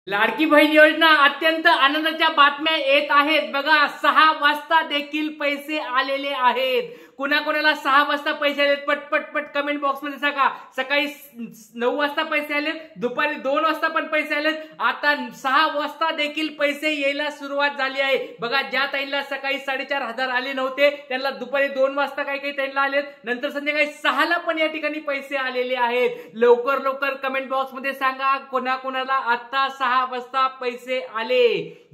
लाडकी बहीण योजना अत्यंत आनंदाच्या बातम्या येत आहेत। बघा 6 वाजता देखील पैसे आलेले आहेत। कुणाकुणाला 6 वाजता पैसे आलेत पटपट कमेंट बॉक्स मध्ये सांगा। सकाळी 9 वाजता पैसे आलेत, दुपारी 2 वाजता पण पैसे आलेत, आता 6 वाजता देखील पैसे यायला सुरुवात झाली आहे। बघा ज्या ताईंना सकाळी 4,500 आले नव्हते त्यांना दुपारी 2 वाजता काही ताईंना आलेत, नंतर संध्याकाळी 6 ला पण या ठिकाणी पैसे आलेले आहेत। लवकर कमेंट बॉक्स मध्ये सांगा कोणाकोणाला आता 6 वाजता पैसे आले।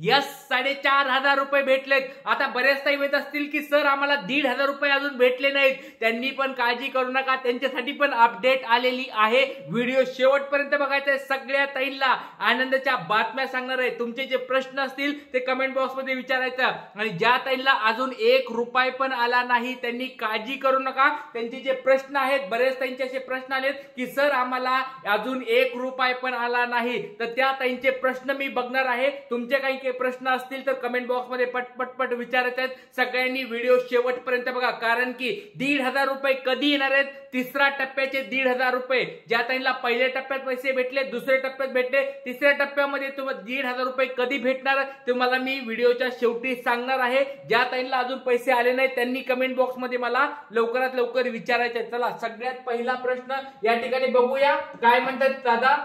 यस 4,500 रुपये भेटलेत। आता बरेच ताई येत असतील की सर आम्हाला 1,500 रुपये अजून भेटले नाहीत, त्यांनी पण काळजी करू नका, त्यांच्यासाठी पण अपडेट आलेली आहे। व्हिडिओ शेवटपर्यंत बघायचा आहे। सगळ्या ताईंना आनंदाच्या बातम्या सांगणार आहे। तुमचे जे प्रश्न असतील ते कमेंट बॉक्स मध्ये विचारायचं आणि ज्या ताईंना अजून 1 रुपया पण आला नाही त्यांनी काळजी करू नका। त्यांचे जे प्रश्न आहेत बरेच ताईंचे असे प्रश्न आलेत की सर आम्हाला अजून 1 रुपया पण आला नाही, तर त्या ताईंचे प्रश्न मी बघणार आहे। तुमचे काही प्रश्न असतील तर कमेंट बॉक्स मध्ये पटपट विचारायचे आहेत। सगळ्यांनी व्हिडिओ शेवटपर्यंत बघा, कारण की 1,500 रुपये कधी येणार आहेत। तिसऱ्या टप्प्याचे 1,500 रुपये ज्या ताईंना पहिल्या टप्प्यात पैसे भेटले, दुसऱ्या टप्प्यात भेटले, तिसऱ्या टप्प्यामध्ये तुम्हाला 1,500 रुपये कधी भेटणार तुम्हाला मी व्हिडिओच्या शेवटी सांगणार आहे। ज्या ताईंना अजून पैसे आले नाही त्यांनी कमेंट बॉक्स मध्ये मला लवकरात लवकर विचारायचे। चला सगळ्यात पहिला प्रश्न या ठिकाणी बघूया काय म्हणतात। दादा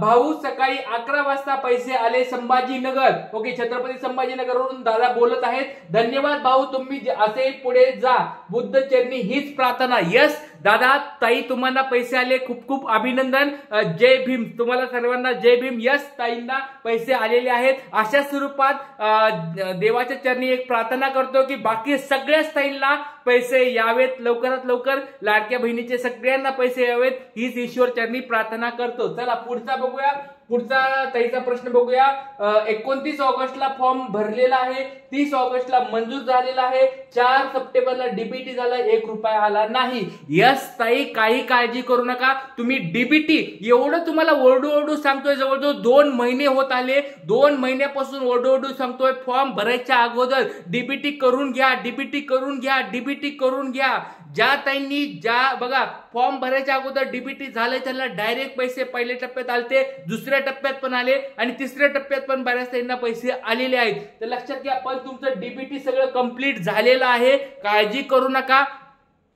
भाऊ सकाळी 11 वाजता पैसे आले संभाजीनगर। ओके, छत्रपती संभाजीनगरवरून दादा बोलत आहेत। धन्यवाद भाऊ, तुम्ही असे पुढे जा, बुद्ध चरणी हीच प्रार्थना। यस दादा ताई तुम्हाला पैसे आले, खूप खूप अभिनंदन। जय भीम, तुम्हाला सर्वांना जय भीम। यस ताईंना पैसे आलेले आहेत। अशा स्वरूपात देवाच्या चरणी एक प्रार्थना करतो की बाकी सगळ्याच ताईंना पैसे यावेत, लवकरात लवकर लाडक्या बहिणीचे सगळ्यांना पैसे यावेत हीच ईश्वर चरणी प्रार्थना करतो। चला पुढचा बघूया। पुढचा ताईचा प्रश्न बघूया। 29 ऑगस्टला फॉर्म भरलेला आहे, 30 ऑगस्टला मंजूर झालेला आहे, 4 सप्टेंबरला डीबीटी झाला, 1 रुपया आला नाही। यस ताई काही काळजी करू नका, तुम्ही डीबीटी एवढं तुम्हाला ओरडू सांगतोय, जवळजवळ 2 महिने होत आले, 2 महिन्यापासून ओरडू सांगतोय फॉर्म भरायच्या अगोदर डीबीटी करून घ्या, डीबीटी करून घ्या, डीबीटी करून घ्या। ज्या ताईंनी बघा फॉर्म भरायच्या अगोदर डीबीटी झाले त्यांना डायरेक्ट पैसे पहिल्या टप्प्यात आले, दुसऱ्या टप्प्यात पण आले आणि तिसऱ्या टप्प्यात पण बऱ्याच ताईंना पैसे आलेले आहेत। तर लक्षात घ्या पण तुमचं डीबीटी सगळं कंप्लीट झालेलं आहे, काळजी करू नका।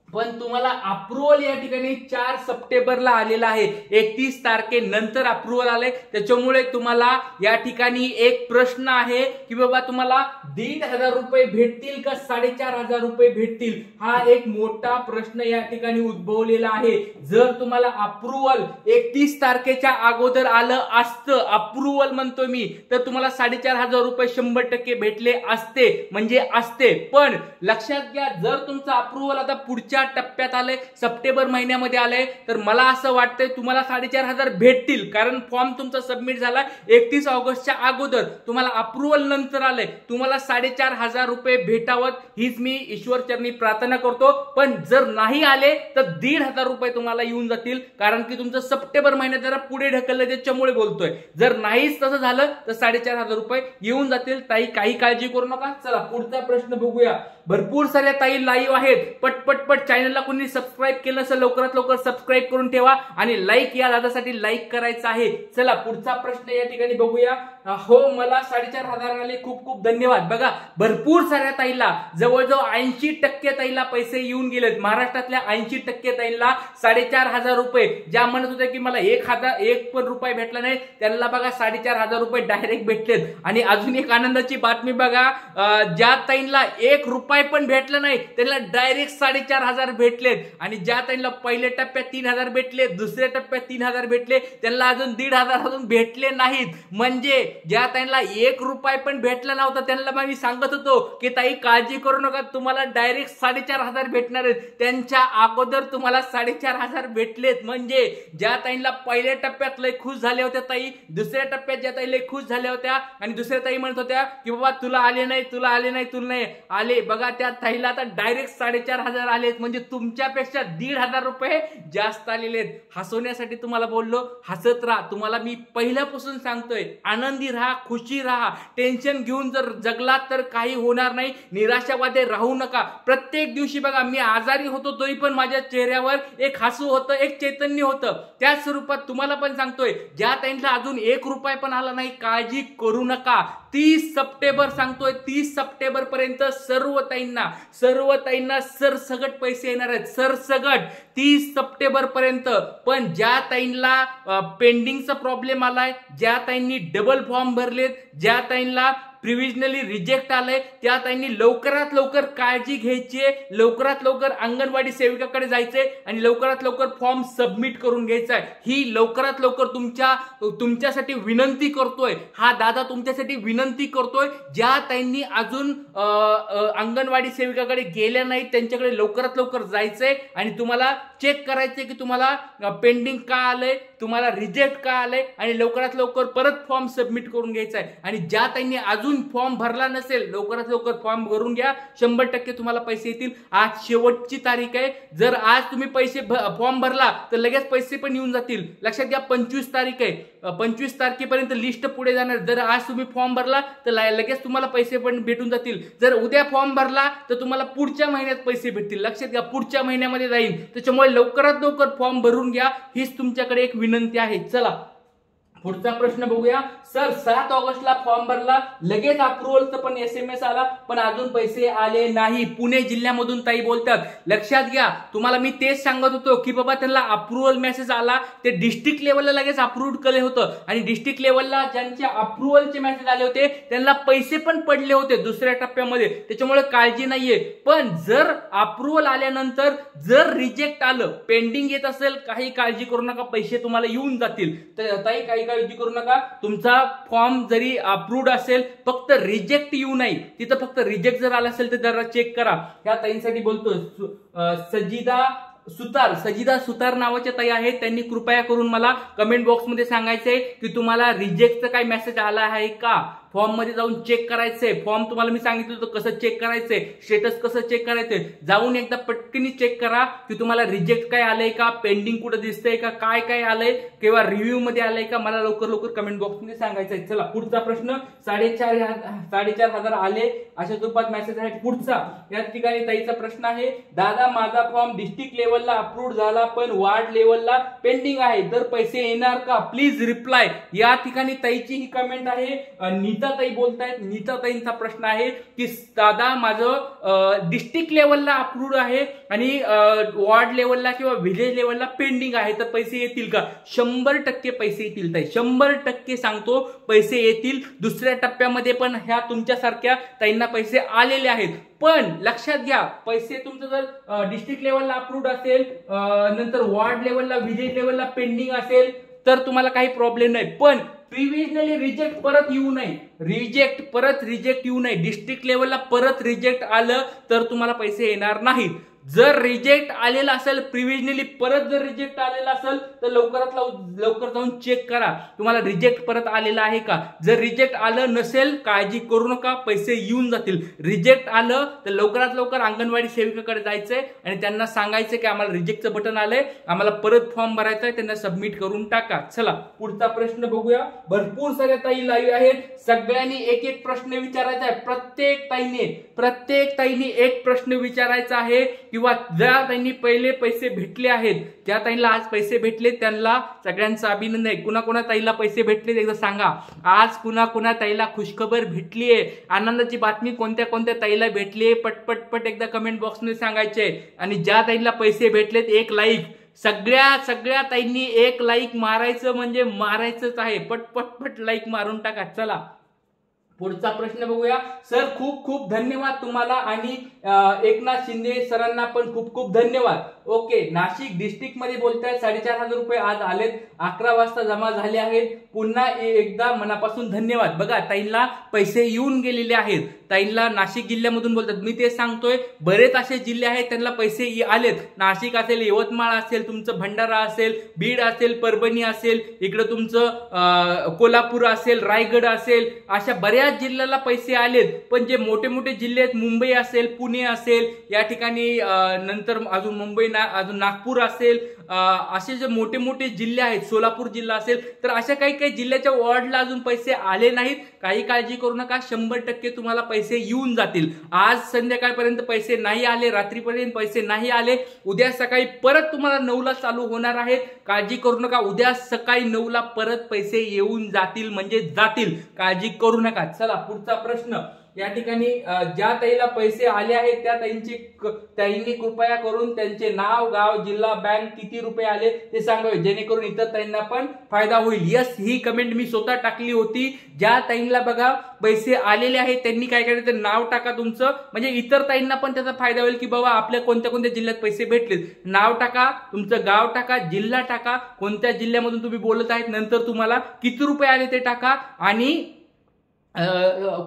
पण तुम्हाला अप्रूव्हल या ठिकाणी 4 सप्टेंबरला आलेला आहे, 31 तारखेनंतर अप्रूव्हल आले। त्याच्यामुळे तुम्हाला या ठिकाणी एक प्रश्न आहे की बाबा तुम्हाला 1,500 रुपये भेटतील का 4,500 रुपये भेटतील, हा एक मोठा प्रश्न या ठिकाणी उद्भवलेला आहे। जर तुम्हाला अप्रूव्हल 31 तारखेच्या अगोदर आलं असतं, अप्रूव्हल म्हणतो मी, तर तुम्हाला 4,500 रुपये 100% भेटले असते, म्हणजे असते। पण लक्षात घ्या जर तुमचं अप्रूव्हल आता पुढच्या टप्प्यात आले, सप्टेंबर महिन्यामध्ये आले, तर मला असं वाटतंय तुम्हाला 4,500 भेटतील, कारण फॉर्म तुमचा सबमिट झाला 31 ऑगस्टच्या अगोदर, तुम्हाला अप्रूव्हल नंतर आले, तुम्हाला 4,500 रुपये भेटावत हीच मी ईश्वर चरणी प्रार्थना करतो। पण जर नाही आले तर 1,500 रुपये तुम्हाला येऊन जातील, कारण की तुमचं सप्टेंबर महिन्यात जरा पुढे ढकललं त्याच्यामुळे बोलतोय। जर नाहीच तसं झालं तर 4,500 रुपये येऊन जातील। ताई काही काळजी करू नका। चला पुढचा प्रश्न बघूया। भरपूर साऱ्या ताई लाईव्ह आहेत, पटपट चॅनलला कोणी सबस्क्राईब केलं असेल लवकरात लवकर सबस्क्राईब करून ठेवा आणि लाईक या दादासाठी लाईक करायचं आहे। चला पुढचा प्रश्न या ठिकाणी बघूया। हो मला 4,500 आले, खूप खूप धन्यवाद। बघा भरपूर साऱ्या ताईला जवळजवळ 80% ताईला पैसे येऊन गेलेत। महाराष्ट्रातल्या 80% ताईला 4,500 रुपये, ज्या म्हणत होत्या की मला 1 पण रुपये भेटला नाही त्यांना बघा 4,500 रुपये डायरेक्ट भेटलेत। आणि अजून एक आनंदाची बातमी बघा, ज्या ताईंना 1 रुपया पण भेटला नाही त्यांना डायरेक्ट 4,500 भेटलेत। आणि ज्या ताईंना पहिल्या टप्प्यात 3,000 भेटले, दुसऱ्या टप्प्यात 3,000 भेटले, त्यांना अजून 1,500 अजून भेटले नाहीत। म्हणजे ज्या ताईंना 1 रुपया पण भेटला नव्हता त्यांना मी सांगत होतो की ताई काळजी करू नका, तुम्हाला डायरेक्ट 4,500 भेटणार आहेत, त्यांच्या अगोदर तुम्हाला 4,500 भेटलेत। म्हणजे ज्या ताईंना पहिल्या टप्प्यात लय खुश झाल्या होत्या ताई, दुसऱ्या टप्प्यात ज्या ताई लय खुश झाल्या होत्या आणि दुसऱ्या ताई म्हणत होत्या की बाबा तुला आले नाही, तुला आले नाही, तुला नाही आले, बघा त्या ताईला आता डायरेक्ट 4,500 आलेत। म्हणजे तुमच्यापेक्षा 1,500 रुपये जास्त आलेले आहेत. हसवण्यासाठी तुम्हाला बोललो, हसत राहा. तुम्हाला मी पहिल्यापासून सांगतोय, आनंदी राहा, खुशी राहा. टेन्शन घेऊन जर जगलात तर काही होणार नाही. निराशावादी राहू नका. प्रत्येक दिवशी बघा, मी आजारी होतो तरी पण माझ्या चेहऱ्यावर एक हसू होतं, एक चैतन्य होतं. त्याच स्वरूपात तुम्हाला पण सांगतोय, ज्या ताईंना अजून 1 रुपया पण आला नाही, काळजी करू नका. 30 सप्टेंबर सांगतोय, 30 सप्टेंबर पर्यंत सर्व ताईंना सरसगट पैसे येणार आहेत. सरसगट 30 सप्टेंबर पर्यंत. पण ज्या ताईंना पेंडिंगचा प्रॉब्लेम आलाय, ज्या ताईंनी डबल फॉर्म भरलेत, ज्या ताईंना प्रिव्हिजनली रिजेक्ट आलंय, त्या ताईंनी लवकरात लवकर काळजी घ्यायची, लवकरात लवकर अंगणवाडी सेविकाकडे जायचंय आणि लवकरात लवकर फॉर्म सबमिट करून घ्यायचा आहे. ही लवकरात लवकर तुमच्यासाठी विनंती करतोय. हा दादा तुमच्यासाठी विनंती करतोय. ज्या ताईंनी अजून अंगणवाडी सेविकाकडे गेल्या नाही, त्यांच्याकडे लवकरात लवकर जायचंय आणि तुम्हाला चेक करायचंय की तुम्हाला पेंडिंग का आलंय, तुम्हाला रिजेक्ट का आलंय आणि लवकरात लवकर परत फॉर्म सबमिट करून घ्यायचा आहे. आणि ज्या ताईंनी अजून फॉर्म भरला नसेल, लवकरात लवकर फॉर्म भरून घ्या. 100% तुम्हाला पैसे येतील. आज शेवटची तारीख आहे. जर आज तुम्ही फॉर्म भरला तर लगेच पैसे पण येऊन जातील. लक्षात घ्या, 25 तारीख आहे. 25 तारखेपर्यंत लिस्ट पुढे जाणार. जर आज तुम्ही फॉर्म भरला तर लगेच तुम्हाला पैसे पण भेटून जातील. जर उद्या फॉर्म भरला तर तुम्हाला पुढच्या महिन्यात पैसे भेटतील. लक्षात घ्या, पुढच्या महिन्यामध्ये जाईल. त्याच्यामुळे लवकरात लवकर फॉर्म भरून घ्या. हीच तुमच्याकडे एक विनंती आहे. चला पुढचा प्रश्न बघूया. सर 7 ऑगस्टला फॉर्म भरला, लगेच अप्रुव्हलचा पण SMS आला, पण अजून पैसे आले नाही. पुणे जिल्ह्यामधून ताई बोलतात. लक्षात घ्या, तुम्हाला मी तेच सांगत होतो की बाबा त्यांना अप्रुव्हल मेसेज आला, ते डिस्ट्रिक्ट लेवलला लगेच अप्रूव्ड केले होतं आणि डिस्ट्रिक्ट लेवलला ज्यांचे अप्रुव्हलचे मेसेज आले होते त्यांना पैसे पण पडले होते दुसऱ्या टप्प्यामध्ये. त्याच्यामुळे काळजी नाहीये. पण जर अप्रुव्हल आल्यानंतर जर रिजेक्ट आलं, पेंडिंग येत असेल, काही काळजी करू नका, पैसे तुम्हाला येऊन जातील. तर ताई काही काळजी करू नका. तुमचा फॉर्म जरी अप्रूव्ड असेल, फक्त रिजेक्ट येऊ नये. तिथं फक्त रिजेक्ट जर आला असेल तर जरा चेक करा. या ताईंसाठी बोलतो. सजिदा सुतार नावाच्या ताई आहेत. त्यांनी कृपया करून मला कमेंट बॉक्समध्ये सांगायचंय की तुम्हाला रिजेक्टचा काही मेसेज आला आहे का. फॉर्म मध्ये जाऊन चेक करायचंय. फॉर्म तुम्हाला मी सांगितलं होतं कसं चेक करायचंय, स्टेटस कसं चेक करायचंय. जाऊन एकदा पटकन चेक करा की तुम्हाला रिजेक्ट काय आलंय का, पेंडिंग कुठं दिसतंय का, काय आलंय किंवा रिव्ह्यू मध्ये आलंय का. मला लवकर लवकर कमेंट बॉक्समध्ये सांगायचंय. चला पुढचा प्रश्न. 4,500 आले अशा स्वरूपात मेसेज आहे. पुढचा या ठिकाणी ताईचा प्रश्न आहे. दादा माझा फॉर्म डिस्ट्रिक्ट लेवलला अप्रूव्ड झाला पण वार्ड लेवलला पेंडिंग आहे, तर पैसे येणार का, प्लीज रिप्लाय. या ठिकाणी ताईची ही कमेंट आहे. नीताताई बोलतायत. नीताताईंचा प्रश्न आहे की दादा माझं डिस्ट्रिक्ट लेवलला अप्रूव्ड आहे आणि वॉर्ड लेवलला किंवा विलेज लेवलला पेंडिंग आहे, तर पैसे येतील का. 100% पैसे येतील ताई. 100% सांगतो पैसे येतील. दुसऱ्या टप्प्यामध्ये पण ह्या तुमच्यासारख्या ताईंना पैसे आलेले आहेत. पण लक्षात घ्या, पैसे तुमचं जर डिस्ट्रिक्ट लेवलला अप्रूव्ड असेल, नंतर वॉर्ड लेवलला विलेज लेवलला पेंडिंग असेल तर तुम्हाला काही प्रॉब्लेम नाही. पण प्रिव्हिजनली रिजेक्ट परत येऊ नये. रिजेक्ट येऊ नये. डिस्ट्रिक्ट लेवलला परत रिजेक्ट आलं तर तुम्हाला पैसे येणार नाहीत. जर रिजेक्ट आलेला असेल, प्रिव्हिजनली परत जर रिजेक्ट आलेला असेल तर लवकर जाऊन चेक करा तुम्हाला रिजेक्ट परत आलेला आहे का. जर रिजेक्ट आलं नसेल, काळजी करू नका, पैसे येऊन जातील. रिजेक्ट आलं तर लवकरात लवकर अंगणवाडी सेविकाकडे जायचंय आणि त्यांना सांगायचं की आम्हाला रिजेक्टचं बटन आलंय, आम्हाला परत फॉर्म भरायचा आहे, त्यांना सबमिट करून टाका. चला पुढचा प्रश्न बघूया. भरपूर सगळ्या ताई लाईव्ह आहेत. सगळ्यांनी एक एक प्रश्न विचारायचा आहे. प्रत्येक ताईने एक प्रश्न विचारायचा आहे. किंवा ज्या ताईंनी पहिले पैसे भेटले आहेत, ज्या ताईंना आज पैसे भेटले त्यांना सगळ्यांचं अभिनंदन आहे. कुणा ताईला पैसे भेटले एकदा सांगा. आज कुणा ताईला खुशखबर भेटलीये, आनंदाची बातमी कोणत्या ताईला भेटलीये, पटपट एकदा कमेंट बॉक्समध्ये सांगायचे. आणि ज्या ताईला पैसे भेटलेत एक लाईक. सगळ्या ताईंनी एक लाईक मारायचं म्हणजे मारायचंच आहे. पट लाईक मारून टाका. चला पुढचा प्रश्न बघूया. सर खूप धन्यवाद तुम्हाला आणि एकनाथ शिंदे सरांना पण खूप धन्यवाद. ओके, नाशिक डिस्ट्रिक्ट मध्ये बोलतायत 4,500 रुपये आज आलेत, 11 वाजता जमा झाले आहेत. पुन्हा एकदा मनापासून धन्यवाद. बघा ताईंना पैसे येऊन गेलेले आहेत. ताईंना नाशिक जिल्ह्यामधून बोलतात, मी ते सांगतोय बरेच असे जिल्हे आहेत त्यांना पैसे आलेत. नाशिक असेल, यवतमाळ असेल, तुमचं भंडारा असेल, बीड असेल, परभणी असेल, इकडे तुमचं कोल्हापूर असेल, रायगड असेल, अशा बऱ्याच जिल्ह्याला पैसे आलेत. पण जे मोठे मोठे जिल्हे आहेत, मुंबई असेल, पुणे असेल, या ठिकाणी नंतर अजून मुंबई अजून नागपूर असेल, असे जे मोठे मोठे जिल्हे आहेत, सोलापूर जिल्हा असेल, तर अशा काही काही जिल्ह्याच्या वॉर्डला अजून पैसे आले नाहीत. काही काळजी करू नका, 100% तुम्हाला पैसे येऊन जातील. आज संध्याकाळपर्यंत पैसे नाही आले, रात्रीपर्यंत पैसे नाही आले, उद्या सकाळी परत तुम्हाला 9ला चालू होणार आहेत. काळजी करू नका, उद्या सकाळी 9ला परत पैसे येऊन जातील, म्हणजे जातील. काळजी करू नका. चला पुढचा प्रश्न. या ठिकाणी ज्या ताईला पैसे आले आहेत त्या ताईंनी कृपया करून त्यांचे नाव, गाव, जिल्हा, बँक, किती रुपये आले ते सांगावे, जेणेकरून इतर ताईंना पण फायदा होईल. यस, ही कमेंट मी स्वतः टाकली होती. ज्या ताईंना बघा पैसे आलेले आहेत त्यांनी काय करायचं, नाव टाका तुमचं, म्हणजे इतर ताईंना पण त्याचा फायदा होईल की बाबा आपल्या कोणत्या कोणत्या जिल्ह्यात पैसे भेटलेत. नाव टाका, तुमचं गाव टाका, जिल्हा टाका, कोणत्या जिल्ह्यामधून तुम्ही बोलत आहेत, नंतर तुम्हाला किती रुपये आले ते टाका, आणि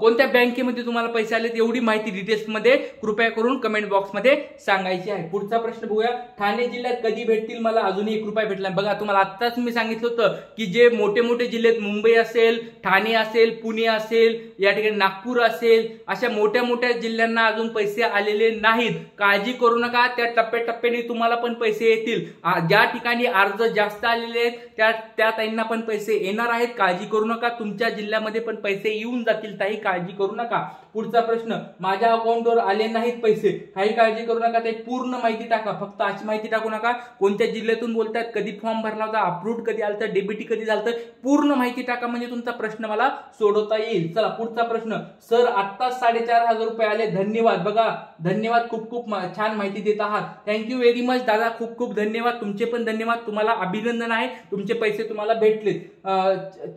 कोणत्या बँकेमध्ये तुम्हाला पैसे आले एवढी माहिती डिटेल्स मध्ये कृपया करून कमेंट बॉक्स मध्ये सांगायची आहे. पुढचा प्रश्न बघूया. ठाणे जिल्ह्यात कधी भेटतील मला? अजूनही 1 रुपया भेटला. बघा तुम्हाला आत्ताच मी सांगितलं होतं की जे मोठे मोठे जिल्हे आहेत, मुंबई असेल, ठाणे असेल, पुणे असेल, या ठिकाणी नागपूर असेल, अशा मोठ्या मोठ्या जिल्ह्यांना अजून पैसे आलेले नाहीत. काळजी करू नका, त्या टप्प्याटप्प्याने तुम्हाला पण पैसे येतील. ज्या ठिकाणी अर्ज जास्त आलेले आहेत त्या ताईंना पण पैसे येणार आहेत. काळजी करू नका, तुमच्या जिल्ह्यामध्ये पण पैसे येऊन जातील. ताई काळजी करू नका. पुढचा प्रश्न. माझ्या अकाउंटवर आले नाहीत पैसे. काही काळजी करू नका, ते पूर्ण माहिती टाका. फक्त अशी माहिती टाकू नका कोणत्या जिल्ह्यातून बोलतात, कधी फॉर्म भरला होता, अप्रूव्ड कधी आलं, डीबीटी कधी झालं, पूर्ण माहिती टाका, म्हणजे तुमचा प्रश्न मला सोडवता येईल. चला पुढचा प्रश्न. सर आता 4,500 रुपये आले, धन्यवाद. बघा धन्यवाद, खूप खूप छान माहिती देत आहात. थँक्यू व्हेरी मच दादा, खूप खूप धन्यवाद. तुमचे पण धन्यवाद, तुम्हाला अभिनंदन आहे, तुमचे पैसे तुम्हाला भेटले.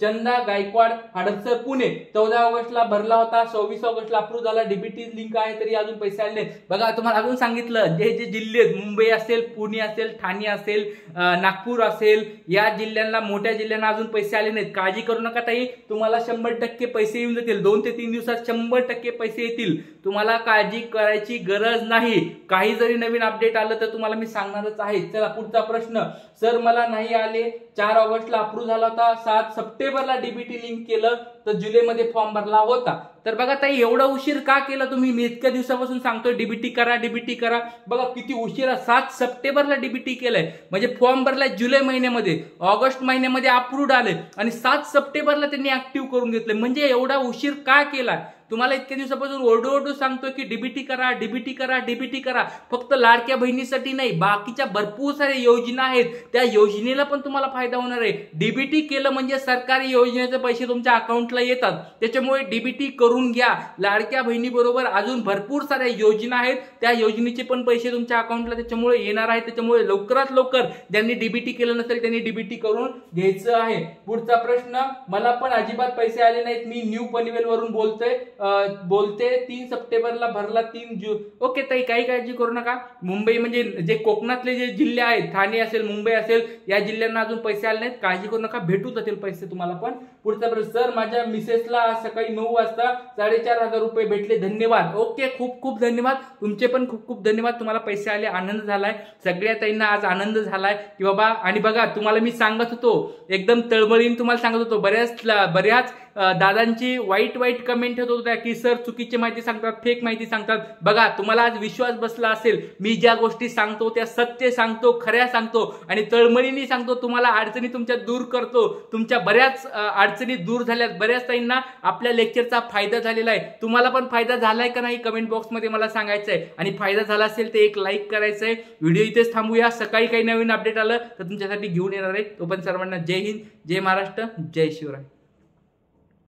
चंदा गायकवाड, हडपसर, पुणे. 14 ऑगस्टला भरला होता, 26 ऑगस्टला अप्रूव्ह झाला, डीबीटी लिंक आहे, तरी अजून पैसे आले नाहीत. बघा तुम्हाला अजून सांगितलं, जे जे जिल्हे आहेत, मुंबई असेल, पुणे असेल, ठाणे असेल, नागपूर असेल, या जिल्ह्यांना, मोठ्या जिल्ह्यांना अजून पैसे आले नाहीत. काळजी करू नका ताई, तुम्हाला 100% पैसे येऊन जातील. 2 ते 3 दिवसात 100% पैसे येतील. तुम्हाला काळजी करायची गरज नाही. काही जरी नवीन अपडेट आलं तर तुम्हाला मी सांगणारच आहे. चला पुढचा प्रश्न. सर मला नाही आले, 4 ऑगस्टला अप्रूव्ह झाला होता, 7 सप्टेंबरला डीबीटी लिंक केलं, तर जुलैमध्ये फॉर्म भरला होता. तर बघा ताई एवढा उशीर का केला तुम्ही? मी इतक्या दिवसापासून सांगतोय डीबीटी करा, डीबीटी करा. बघा किती उशिरा 7 सप्टेंबरला डीबीटी केलंय, म्हणजे फॉर्म भरलाय जुलै महिन्यामध्ये, ऑगस्ट महिन्यामध्ये अप्रूव्ड आले, आणि 7 सप्टेंबरला त्यांनी ऍक्टिव्ह करून घेतले. म्हणजे एवढा उशीर का केला? तुम्हाला इतक्या दिवसापासून ओरडू सांगतोय की डीबीटी करा, डीबीटी करा, डीबीटी करा. फक्त लाडक्या बहिणीसाठी नाही, बाकीच्या भरपूर साऱ्या योजना आहेत, त्या योजनेला पण तुम्हाला फायदा होणार आहे. डीबीटी केलं म्हणजे सरकारी योजनेचे पैसे तुमच्या अकाउंटला येतात. त्याच्यामुळे डीबीटी करून घ्या. लाडक्या बहिणी बरोबर अजून भरपूर साऱ्या योजना आहेत, त्या योजनेचे पण पैसे तुमच्या अकाउंटला त्याच्यामुळे येणार आहेत. त्याच्यामुळे लवकरात लवकर ज्यांनी डीबीटी केलं नसेल त्यांनी डीबीटी करून घ्यायचं आहे. पुढचा प्रश्न. मला पण अजिबात पैसे आले नाहीत, मी न्यू पनवेल वरून बोलते 3 सप्टेंबरला भरला, 3 ओके ताई काही काळजी करू नका. मुंबई म्हणजे जे कोकणातले जे जिल्हे आहेत, ठाणे असेल, मुंबई असेल, या जिल्ह्यांना अजून पैसे आले नाहीत. काळजी करू नका, भेटू जातील पैसे तुम्हाला पण. पुढचा प्रश्न. सर माझ्या मिसेसला आज सकाळी 9 वाजता 4,500 रुपये भेटले, धन्यवाद. ओके खूप खूप धन्यवाद, तुमचे पण खूप खूप धन्यवाद. तुम्हाला पैसे आले, आनंद झालाय. सगळ्या ताईंना आज आनंद झालाय की बाबा. आणि बघा तुम्हाला मी सांगत होतो, एकदम तळमळीने तुम्हाला सांगत होतो, बऱ्याच दादांची वाईट कमेंट होत होत्या की सर चुकीची माहिती सांगतात, फेक माहिती सांगतात. बघा तुम्हाला आज विश्वास बसला असेल, मी ज्या गोष्टी सांगतो त्या सत्य सांगतो, खऱ्या सांगतो, आणि तळमळीने सांगतो. तुम्हाला अडचणी तुमच्या दूर करतो. तुमच्या बऱ्याच अडचणी दूर झाल्यात, बऱ्याच ताईंना आपल्या लेक्चरचा फायदा झालेला आहे. तुम्हाला पण फायदा झालाय का नाही कमेंट बॉक्स मध्ये मला सांगायचं आहे. आणि फायदा झाला असेल तर एक लाईक करायचं आहे. व्हिडिओ इथेच थांबूया. सकाळी काही नवीन अपडेट आलं तर तुमच्यासाठी घेऊन येणार आहे. तो पण सर्वांना जय हिंद, जय महाराष्ट्र, जय शिवराय.